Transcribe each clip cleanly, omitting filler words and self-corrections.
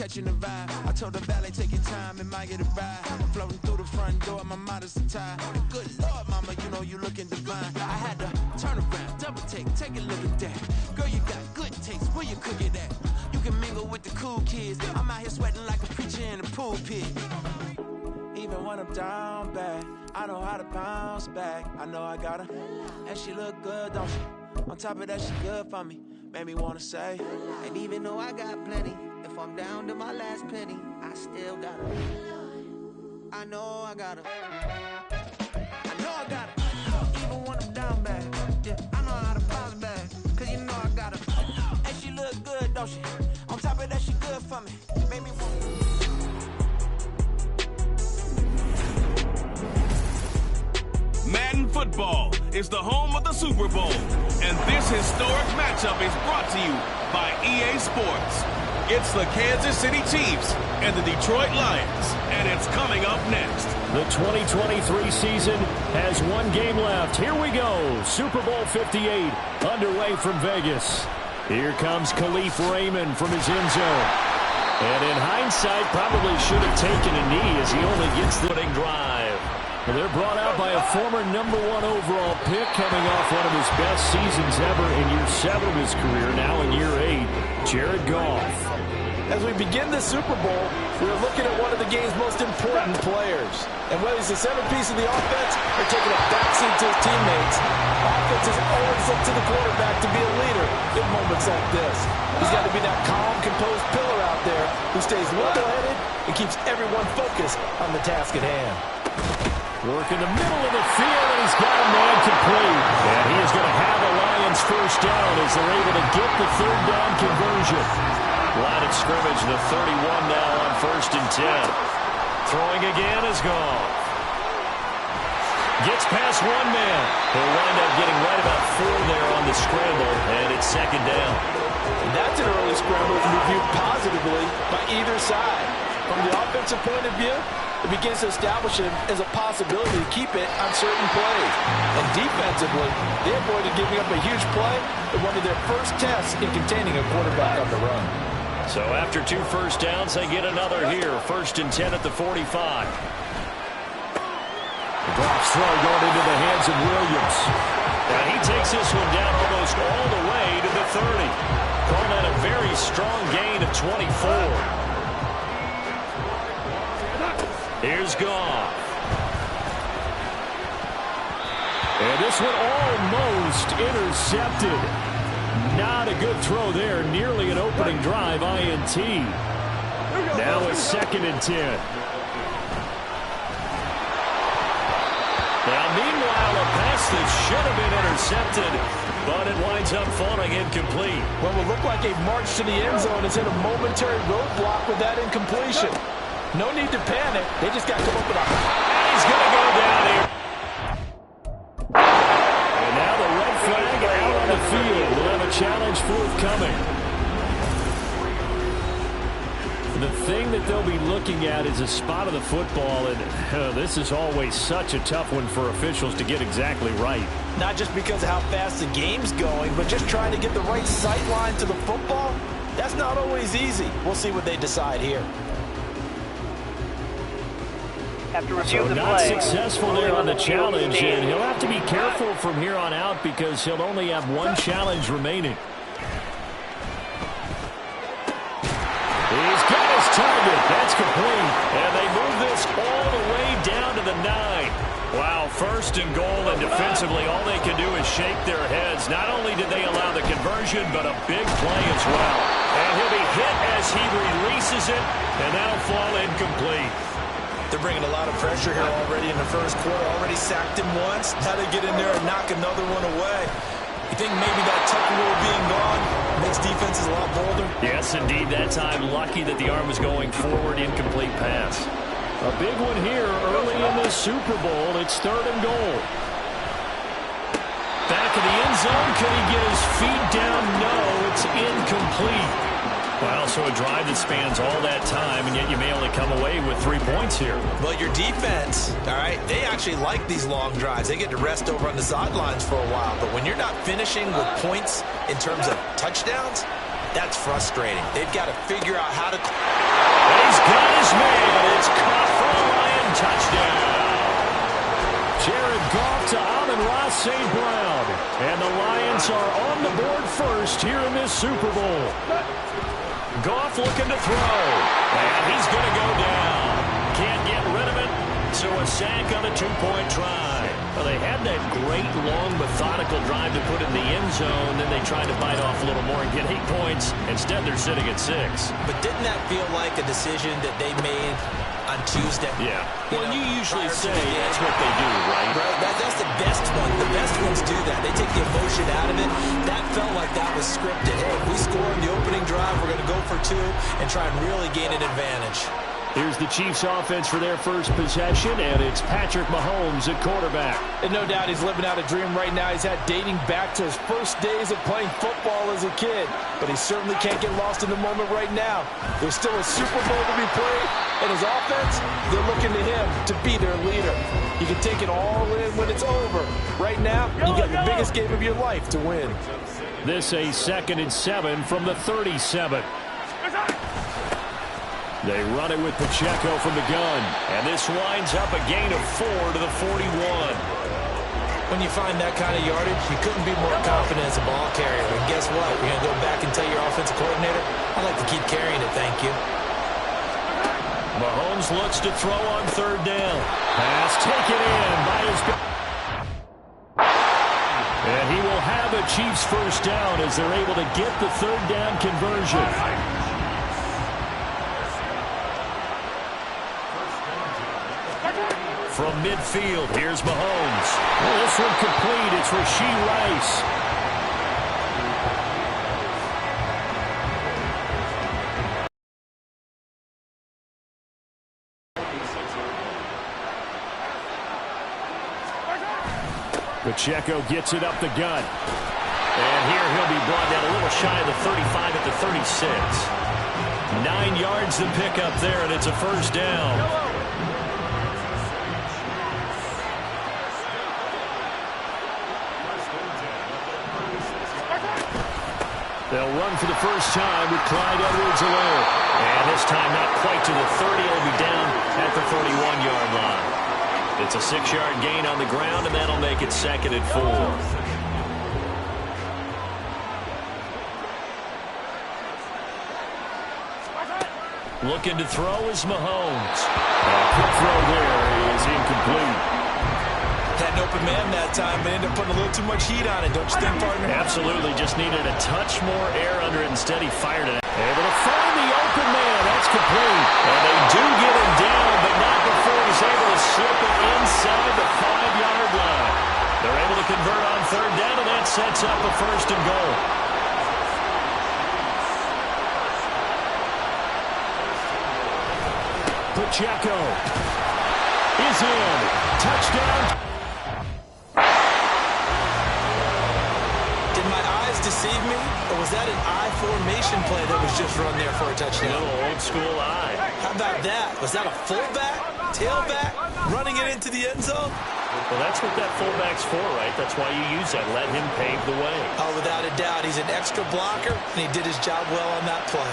catching the vibe. I told the valet, take your time, it might get a ride. I'm floating through the front door, my modest attire. Good Lord, mama, you know you looking divine. I had to turn around, double take a look at that. Girl, you got good taste, where you cook it at? You can mingle with the cool kids. I'm out here sweating like a preacher in a pool pit. Even when I'm down bad, I know how to bounce back. I know I got her, and she look good, don't she? On top of that, she good for me. Made me wanna say, and even though I got plenty, if I'm down to my last penny, I still got her. I know I got her. I know I got her. Even when I'm down bad, yeah, I know how to bounce back. Cause you know I got her. And she look good, don't she? On top of that, she good for me. Made me wanna. Madden football is the home of the Super Bowl, and this historic matchup is brought to you by EA Sports. It's the Kansas City Chiefs and the Detroit Lions, and it's coming up next. The 2023 season has one game left. Here we go. Super Bowl 58 underway from Vegas. Here comes Khalif Raymond from his end zone. And in hindsight, probably should have taken a knee as he only gets the winning drive. Well, they're brought out by a former #1 overall pick coming off one of his best seasons ever in year 7 of his career, now in year 8, Jared Goff. As we begin the Super Bowl, we're looking at one of the game's most important players. And whether he's the centerpiece of the offense or taking a backseat to his teammates, offenses always look to the quarterback to be a leader in moments like this. He's got to be that calm, composed pillar out there who stays level-headed and keeps everyone focused on the task at hand. Work in the middle of the field, and he's got a man complete. And he is going to have a Lions first down as they're able to get the third down conversion. Line of scrimmage, the 31 now on 1st and 10. Throwing again is gone. Gets past one man. He'll wind up getting right about 4 there on the scramble, and it's 2nd down. And that's an early scramble to be viewed positively by either side. From the offensive point of view, it begins to establish him as a possibility to keep it on certain plays. And defensively, they avoided giving up a huge play in one of their first tests in containing a quarterback on the run. So after 2 first downs, they get another here. 1st and 10 at the 45. The drops throw going into the hands of Williams. And he takes this one down almost all the way to the 30. Calling that a very strong gain of 24. Here's Goff. And this one almost intercepted. Not a good throw there. Nearly an opening drive, INT. Now it's 2nd and 10. Now, meanwhile, a pass that should have been intercepted, but it winds up falling incomplete. What will look like a march to the end zone is in a momentary roadblock with that incompletion. No need to panic. They just got to come up with a... And he's going to go down here. And now the red flag out on the field. We'll have a challenge forthcoming. The thing that they'll be looking at is a spot of the football, and this is always such a tough one for officials to get exactly right. Not just because of how fast the game's going, but just trying to get the right sight line to the football. That's not always easy. We'll see what they decide here. So not successful there on the challenge, and he'll have to be careful from here on out because he'll only have one challenge remaining. He's got his target. That's complete. And they move this all the way down to the 9. Wow, 1st and goal, and defensively all they can do is shake their heads. Not only did they allow the conversion, but a big play as well. And he'll be hit as he releases it, and that'll fall incomplete. They're bringing a lot of pressure here already in the first quarter. Already sacked him once. Now they get in there and knock another one away. You think maybe that tuck rule being gone makes defenses a lot bolder? Yes, indeed. That time, lucky that the arm was going forward. Incomplete pass. A big one here early in the Super Bowl. It's 3rd and goal. Back of the end zone. Could he get his feet down? No, it's incomplete. Well, so a drive that spans all that time, and yet you may only come away with 3 points here. Well, your defense, all right, they actually like these long drives. They get to rest over on the sidelines for a while. But when you're not finishing with points in terms of touchdowns, that's frustrating. They've got to figure out how to... And the Lions are on the board first here in this Super Bowl. Goff looking to throw. And he's going to go down. Can't get rid of it. So a sack on a two-point try. Well, they had that great, long, methodical drive to put in the end zone. Then they tried to bite off a little more and get 8 points. Instead, they're sitting at 6. But didn't that feel like a decision that they made on Tuesday? Yeah. Well, you usually say that's what they do, right? Right. That's the best one. The best ones do that. They take the emotion out of it. That felt like that was scripted. Hey, if we score in the opening drive, we're going to go for 2 and try and really gain an advantage. Here's the Chiefs offense for their first possession, and it's Patrick Mahomes at quarterback. And no doubt he's living out a dream right now. He's had dating back to his first days of playing football as a kid. But he certainly can't get lost in the moment right now. There's still a Super Bowl to be played, and his offense, they're looking to him to be their leader. You can take it all in when it's over. Right now, you got the biggest game of your life to win. This a 2nd and 7 from the 37. They run it with Pacheco from the gun. And this winds up a gain of 4 to the 41. When you find that kind of yardage, you couldn't be more confident as a ball carrier. And guess what? You're going to go back and tell your offensive coordinator, I'd like to keep carrying it, thank you. Mahomes looks to throw on 3rd down. Pass taken in by his... And he will have a Chiefs first down as they're able to get the 3rd down conversion. From midfield, here's Mahomes. Well, this one complete. It's Rashee Rice. Pacheco gets it up the gut. And here he'll be brought down a little shy of the 35 at the 36. 9 yards to pick up there, and it's a first down. They'll run for the first time with Clyde Edwards-Helaire. And this time not quite to the 30. It'll be down at the 31-yard line. It's a 6-yard gain on the ground, and that'll make it 2nd and 4. Looking to throw is Mahomes. Quick throw there is incomplete. Had an open man that time, but ended up putting a little too much heat on it, don't you think, partner? Absolutely. Just needed a touch more air under it. Instead, he fired it. Able to find the open man. That's complete. And they do get him down, but not before he's able to slip it inside the 5-yard line. They're able to convert on 3rd down, and that sets up a 1st and goal. Pacheco is in. Touchdown. Deceive me, or was that an I formation play that was just run there for a touchdown? A little old school I. How about that? Was that a fullback, tailback, running it into the end zone? Well, that's what that fullback's for, right? That's why you use that. Let him pave the way. Oh, without a doubt. He's an extra blocker, and he did his job well on that play.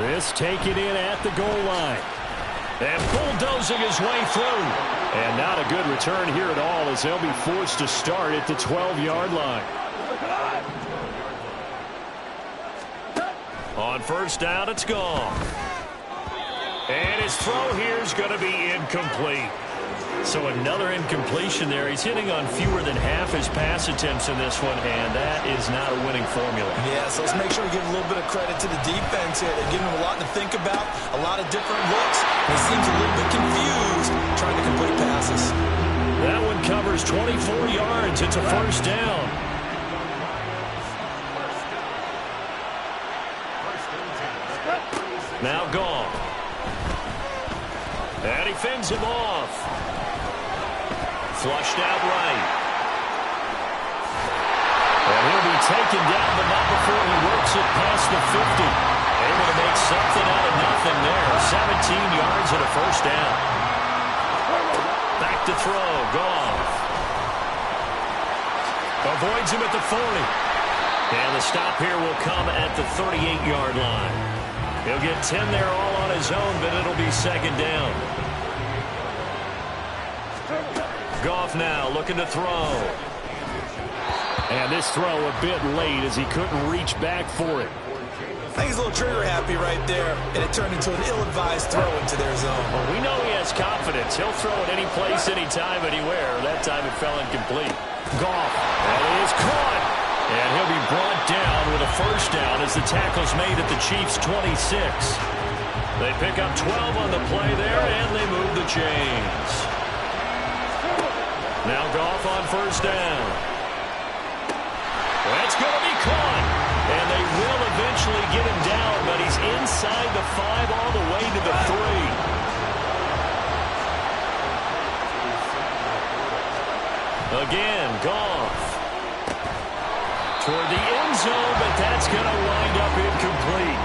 This taken in at the goal line. And bulldozing his way through. And not a good return here at all as they'll be forced to start at the 12-yard line. On 1st down, it's gone. And his throw here is going to be incomplete. So another incompletion there. He's hitting on fewer than half his pass attempts in this one, and that is not a winning formula. Yeah, so let's make sure we give a little bit of credit to the defense here. They're giving him a lot to think about, a lot of different looks. He seems a little bit confused trying to complete passes. That one covers 24 yards. It's a 1st down. Now gone. And he fends him off. Flushed out right. And he'll be taken down, but not before he works it past the 50. Able to make something out of nothing there. 17 yards and a 1st down. Back to throw. Goff. Avoids him at the 40. And the stop here will come at the 38-yard line. He'll get 10 there all on his own, but it'll be 2nd down. Goff now looking to throw. And this throw a bit late as he couldn't reach back for it. I think he's a little trigger happy right there, and it turned into an ill-advised throw into their zone. Well, we know he has confidence. He'll throw it any place, anytime, anywhere. That time it fell incomplete. Goff, that is caught. And he'll be brought down with a first down as the tackle's made at the Chiefs' 26. They pick up 12 on the play there, and they move the chains. Now Goff on first down. That's going to be caught. And they will eventually get him down, but he's inside the 5 all the way to the 3. Again, Goff. Toward the end zone, but that's going to wind up incomplete.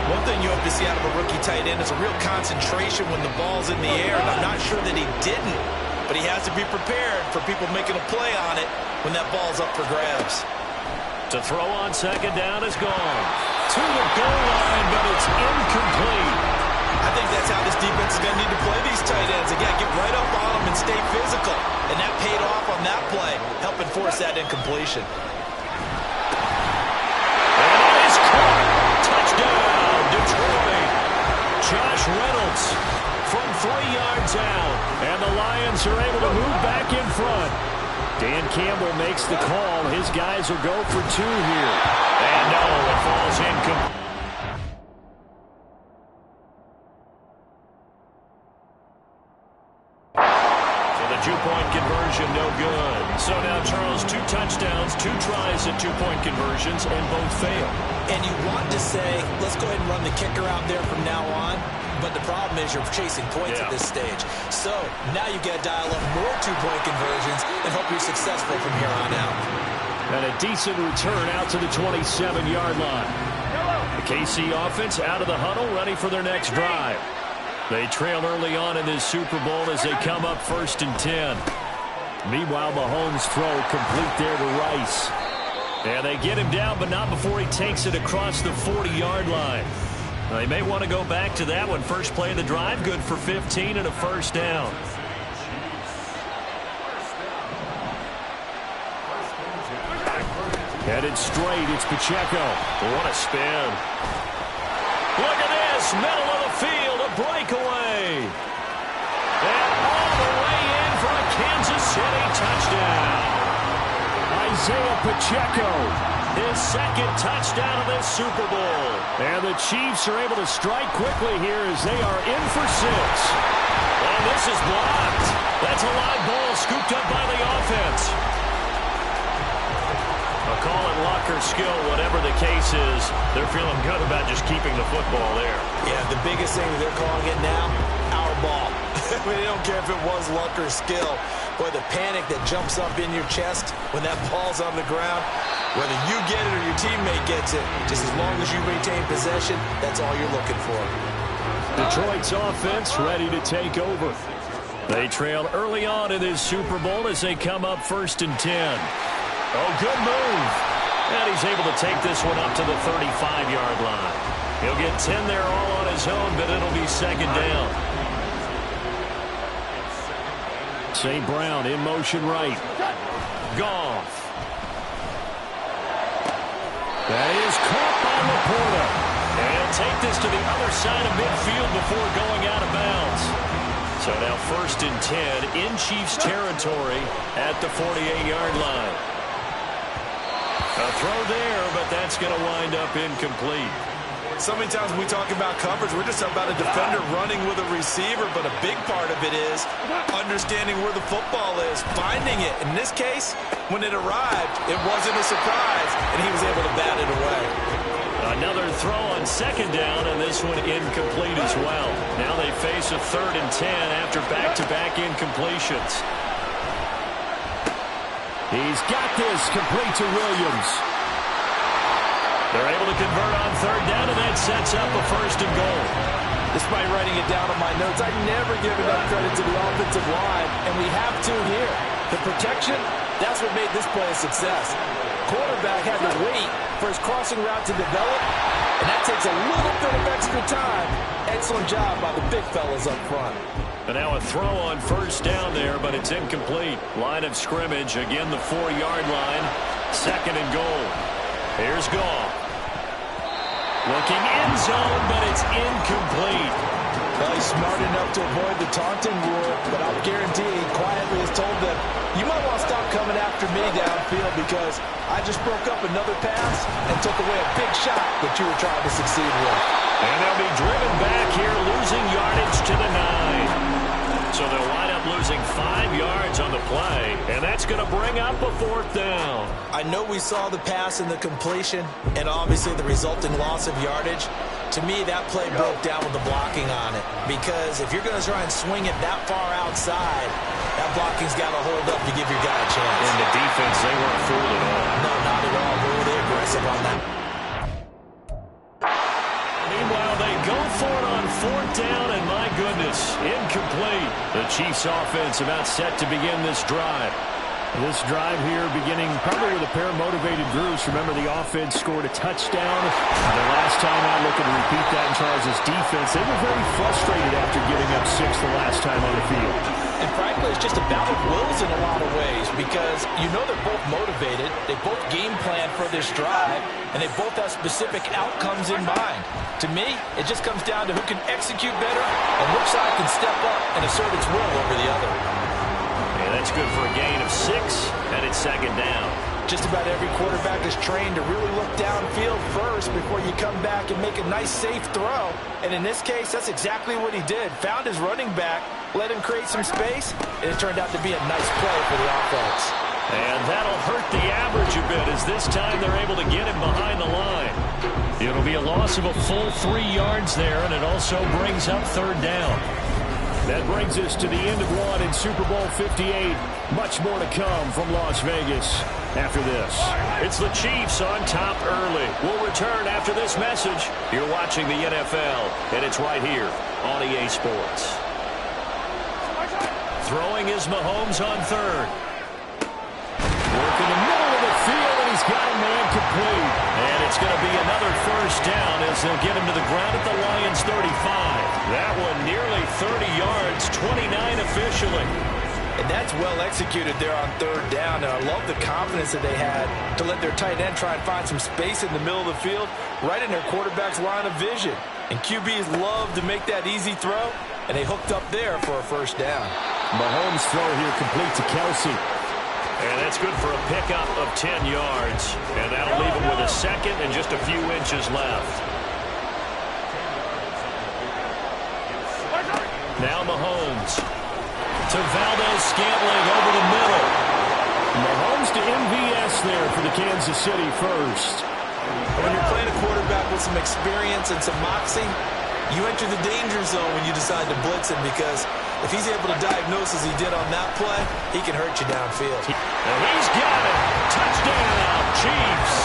One thing you hope to see out of a rookie tight end is a real concentration when the ball's in the air, and I'm not sure that he didn't, but he has to be prepared for people making a play on it when that ball's up for grabs. To throw on second down is gone. To the goal line, but it's incomplete. I think that's how this defense is going to need to play these tight ends. Again, get right up on them and stay physical. And that paid off on that play, helping force that incompletion. And it is caught. Touchdown, Detroit. Josh Reynolds from 3 yards out. And the Lions are able to move back in front. Dan Campbell makes the call. His guys will go for 2 here. And no, it falls incomplete. So the 2-point conversion, no good. So now, Charles, 2 touchdowns, 2 tries at 2-point conversions, and both fail. And you want to say, let's go ahead and run the kicker out there from now on. But the problem is you're chasing points at this stage. So now you've got to dial up more 2-point conversions and hope you're successful from here on out. And a decent return out to the 27-yard line. The KC offense out of the huddle, ready for their next drive. They trail early on in this Super Bowl as they come up 1st and 10. Meanwhile, Mahomes' throw complete there to Rice. And they get him down, but not before he takes it across the 40-yard line. They may want to go back to that one. First play of the drive, good for 15 and a first down. Headed straight, it's Pacheco. What a spin. Look at this, middle of the field, a breakaway. And all the way in for a Kansas City touchdown. Isaiah Pacheco. His 2nd touchdown of this Super Bowl. And the Chiefs are able to strike quickly here as they are in for 6. And this is blocked. That's a live ball scooped up by the offense. I'll call it luck or skill, whatever the case is. They're feeling good about just keeping the football there. Yeah, the biggest thing they're calling it now, our ball. I mean, they don't care if it was luck or skill. Boy, the panic that jumps up in your chest when that ball's on the ground, whether you get it or your teammate gets it, just as long as you retain possession, that's all you're looking for. Detroit's offense ready to take over. They trail early on in this Super Bowl as they come up 1st and 10. Oh, good move. And he's able to take this one up to the 35-yard line. He'll get 10 there all on his own, but it'll be 2nd down. St. Brown in motion right. Goff. That is caught by Laporta. And he'll take this to the other side of midfield before going out of bounds. So now 1st and 10 in Chiefs territory at the 48-yard line. A throw there, but that's going to wind up incomplete. So many times when we talk about coverage, we're just about a defender running with a receiver, but a big part of it is understanding where the football is, finding it. In this case, when it arrived, it wasn't a surprise, and he was able to bat it away. Another throw on 2nd down, and this one incomplete as well. Now they face a 3rd and 10 after back-to-back incompletions. He's got this complete to Williams. They're able to convert on 3rd down, and that sets up a 1st and goal. Despite writing it down on my notes, I never give enough credit to the offensive line, and we have to here. The protection, that's what made this play a success. Quarterback had to wait for his crossing route to develop, and that takes a little bit of extra time, Excellent job by the big fellas up front. And now a throw on first down there, but it's incomplete. Line of scrimmage, again the 4-yard line. 2nd and goal. Here's Goff. Looking end zone, but it's incomplete. Well, he's smart enough to avoid the taunting rule, but I'll guarantee he quietly has told them, you might want to stop coming after me downfield because I just broke up another pass and took away a big shot that you were trying to succeed with. And they'll be driven back here, losing yardage to the 9. So they'll wind up losing 5 yards on the play, and that's going to bring up a 4th down. I know we saw the pass and the completion and obviously the resulting loss of yardage. To me, that play broke down with the blocking on it because if you're going to try and swing it that far outside, that blocking's got to hold up to give your guy a chance. And the defense, they weren't fooled at all. No, not at all. They were really aggressive on that. Meanwhile, they go for it on 4th down, and my goodness, incomplete. The Chiefs offense about set to begin this drive. This drive here beginning probably with a pair of motivated Bruce. Remember, the offense scored a touchdown. The last time out, looking to repeat that in Charles' defense. They were very frustrated after giving up 6 the last time on the field. And frankly, it's just a battle of wills in a lot of ways because you know they're both motivated. They both game plan for this drive, and they both have specific outcomes in mind. To me, it just comes down to who can execute better and which side can step up and assert its will over the other. And that's good for a gain of 6, and it's 2nd down. Just about every quarterback is trained to really look downfield first before you come back and make a nice, safe throw. And in this case, that's exactly what he did. Found his running back, let him create some space, and it turned out to be a nice play for the offense. And that'll hurt the average a bit as this time they're able to get him behind the line. It'll be a loss of a full 3 yards there, and it also brings up 3rd down. That brings us to the end of one in Super Bowl 58. Much more to come from Las Vegas after this. It's the Chiefs on top early. We'll return after this message. You're watching the NFL, and it's right here on EA Sports. Throwing is Mahomes on 3rd. Work in the middle of the field, and he's got a man complete. And it's going to be another 1st down as they'll get him to the ground at the Lions 35. That one nearly 30 yards, 29 officially. And that's well executed there on 3rd down. And I love the confidence that they had to let their tight end try and find some space in the middle of the field, right in their quarterback's line of vision. And QBs love to make that easy throw, and they hooked up there for a 1st down. Mahomes' throw here complete to Kelsey. And that's good for a pickup of 10 yards. And that'll leave him with a 2nd and just a few inches left. Now Mahomes to Valdez-Scantling over the middle. Mahomes to MVS there for the Kansas City first. When you're playing a quarterback with some experience and some moxie, you enter the danger zone when you decide to blitz him because if he's able to diagnose as he did on that play, he can hurt you downfield. And he's got it. Touchdown, Chiefs.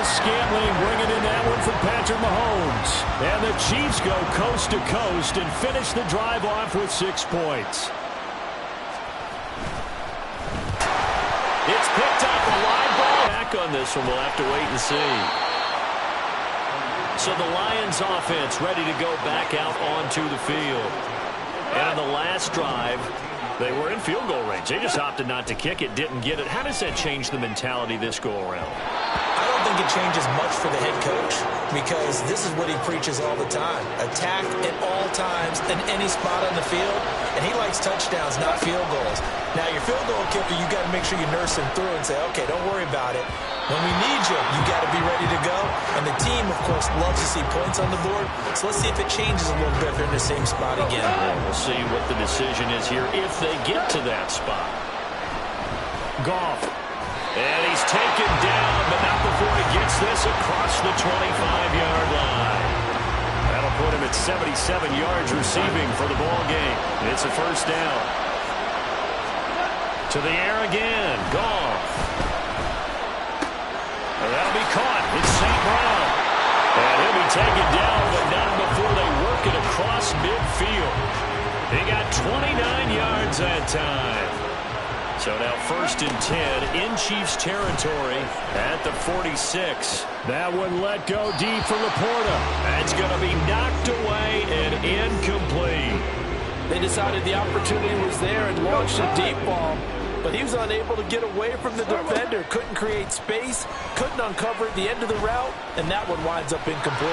Scantling bringing in that one from Patrick Mahomes. And the Chiefs go coast to coast and finish the drive off with 6 points. It's picked up, a live ball. Back on this one, we'll have to wait and see. So the Lions offense ready to go back out onto the field. And on the last drive, they were in field goal range. They just opted not to kick it, didn't get it. How does that change the mentality this go around? I don't think it changes much for the head coach because this is what he preaches all the time. Attack at all times in any spot on the field, and he likes touchdowns, not field goals. Now, your field goal kicker, you got to make sure you nurse him through and say, okay, don't worry about it. When we need you, you got to be ready to go. And the team, of course, loves to see points on the board. So let's see if it changes a little bit if they're in the same spot again. We'll see what the decision is here if they get to that spot. Goff. And he's taken down, but not before he gets this across the 25-yard line. That'll put him at 77 yards receiving for the ball game. It's a 1st down. To the air again. Goff. And that'll be caught. It's St. Brown. And he'll be taken down, but not before they work it across midfield. He got 29 yards that time. So now 1st and 10 in Chiefs territory at the 46. That one let go deep for Laporta. That's going to be knocked away and incomplete. They decided the opportunity was there and launched a deep ball, but he was unable to get away from the defender. Couldn't create space, couldn't uncover the end of the route, and that one winds up incomplete.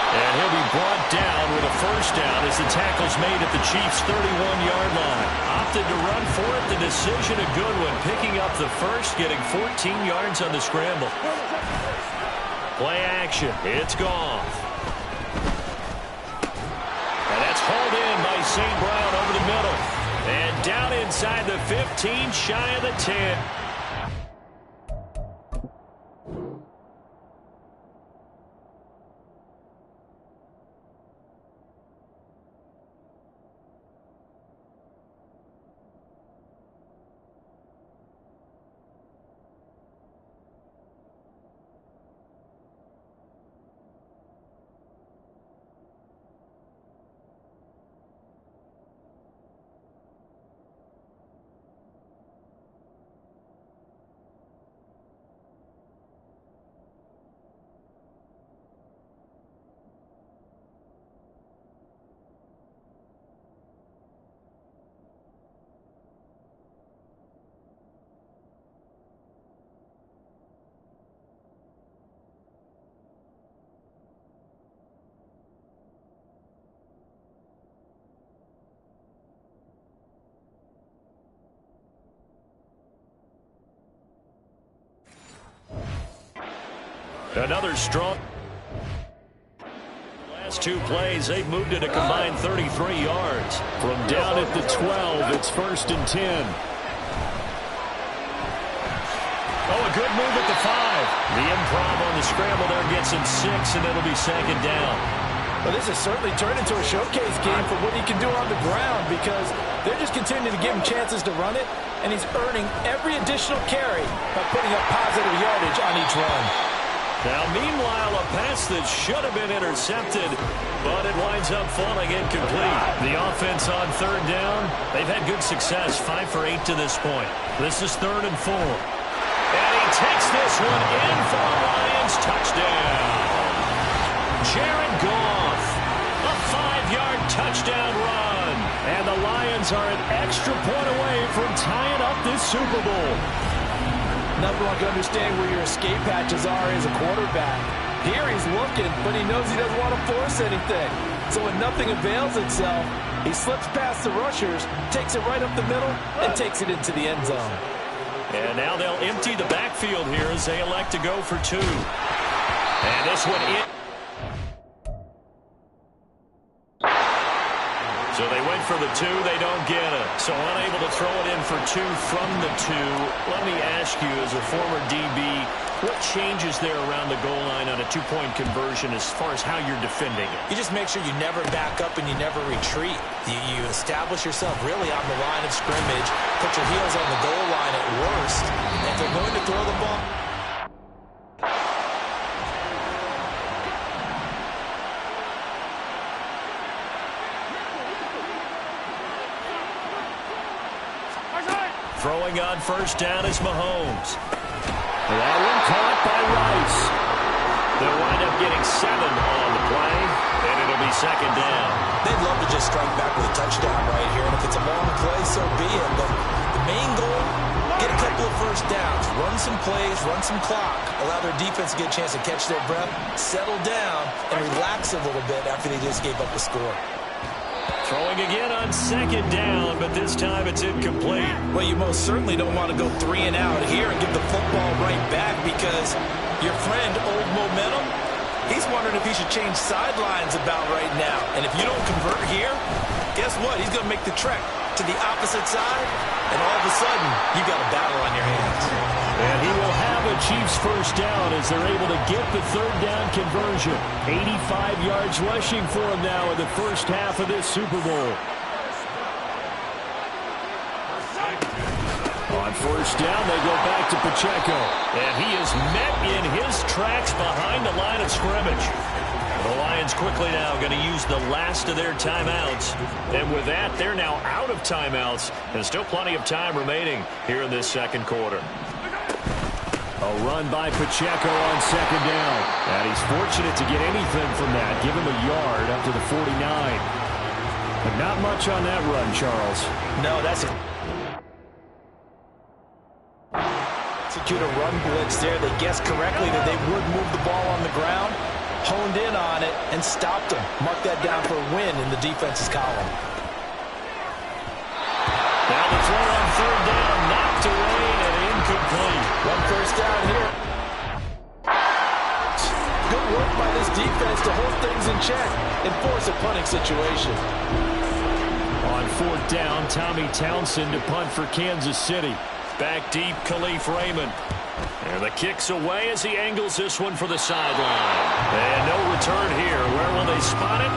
And he'll be brought down with a 1st down as the tackle's made at the Chiefs' 31-yard line. Opted to run for it. The decision a good one. Picking up the 1st, getting 14 yards on the scramble. Play action. It's Goff. And that's hauled in by St. Brown over the middle. And down inside the 15, shy of the 10. Another strong. Last 2 plays, they've moved it a combined 33 yards. From down at the 12, it's 1st and 10. Oh, a good move at the 5. The improv on the scramble there gets him 6, and it'll be 2nd down. Well, this has certainly turned into a showcase game for what he can do on the ground because they're just continuing to give him chances to run it, and he's earning every additional carry by putting up positive yardage on each run. Now, meanwhile, a pass that should have been intercepted, but it winds up falling incomplete. The offense on 3rd down, they've had good success, 5 for 8 to this point. This is 3rd and 4. And he takes this one in for the Lions. Touchdown. Jared Goff, a 5-yard touchdown run. And the Lions are an extra point away from tying up this Super Bowl. Number one, can understand where your escape hatches are as a quarterback. Here he's looking, but he knows he doesn't want to force anything. So when nothing avails itself, he slips past the rushers, takes it right up the middle, and takes it into the end zone. And now they'll empty the backfield here as they elect to go for 2. And this one in. So they went for the 2, they don't get it. So unable to throw it in for 2 from the 2. Let me ask you, as a former DB, what changes there around the goal line on a 2-point conversion as far as how you're defending it? You just make sure you never back up and you never retreat. You establish yourself really on the line of scrimmage, put your heels on the goal line at worst. And if they're going to throw the ball, throwing on 1st down is Mahomes. That one caught by Rice. They'll wind up getting 7 on the play, and it'll be 2nd down. they'd love to just strike back with a touchdown right here. And if it's a long play, so be it. But the main goal, get a couple of 1st downs, run some plays, run some clock, allow their defense to get a chance to catch their breath, settle down, and relax a little bit after they just gave up the score. Throwing again on 2nd down, but this time it's incomplete. Well, you most certainly don't want to go 3 and out here and give the football right back, because your friend, Old Momentum, he's wondering if he should change sidelines about right now. And if you don't convert here, guess what? He's going to make the trek to the opposite side, and all of a sudden, you got a battle on your hands. And he will have a Chiefs 1st down as they're able to get the 3rd down conversion. 85 yards rushing for him now in the first half of this Super Bowl. On 1st down, they go back to Pacheco. And he is met in his tracks behind the line of scrimmage. The Lions quickly now going to use the last of their timeouts. And with that, they're now out of timeouts. And still plenty of time remaining here in this second quarter. A run by Pacheco on second down. And he's fortunate to get anything from that. Give him a yard up to the 49. But not much on that run, Charles. No, that's it. Execute a run blitz there. They guessed correctly that they would move the ball on the ground. Honed in on it and stopped them. Mark that down for a win in the defense's column. Now the throw on third down, knocked away and incomplete. One first down here. Good work by this defense to hold things in check and force a punting situation. On fourth down, Tommy Townsend to punt for Kansas City. Back deep, Khalif Raymond. And the kick's away as he angles this one for the sideline. And no return here. Where will they spot it?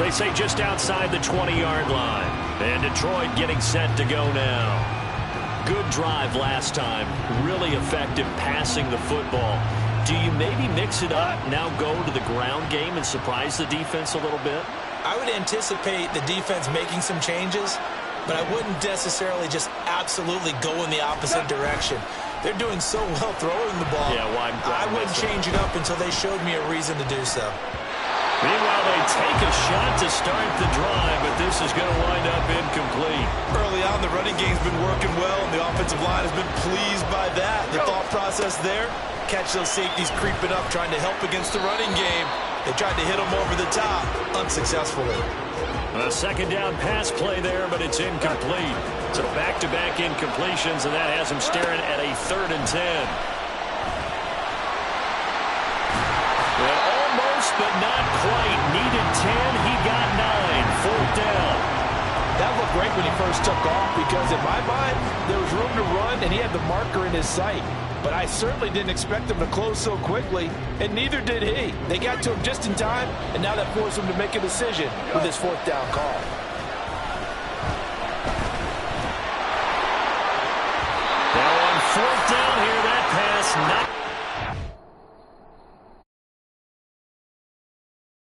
They say just outside the 20-yard line. And Detroit getting set to go now. Good drive last time. Really effective passing the football. Do you maybe mix it up, now go to the ground game and surprise the defense a little bit? I would anticipate the defense making some changes, but I wouldn't necessarily just absolutely go in the opposite direction. They're doing so well throwing the ball. Yeah, well, I wouldn't change it up until they showed me a reason to do so. Meanwhile, they take a shot to start the drive, but this is going to wind up incomplete. Early on, the running game's been working well, and the offensive line has been pleased by that. The thought process there, catch those safeties creeping up, trying to help against the running game. They tried to hit them over the top, unsuccessfully. A second down pass play there, but it's incomplete. So back-to-back incompletions, and that has him staring at a 3rd and 10. Well, almost, but not quite. Needed 10, he got 9. Fourth down. That looked great when he first took off because, in my mind, there was room to run, and he had the marker in his sight. But I certainly didn't expect him to close so quickly, and neither did he. They got to him just in time, and now that forced him to make a decision with his 4th down call.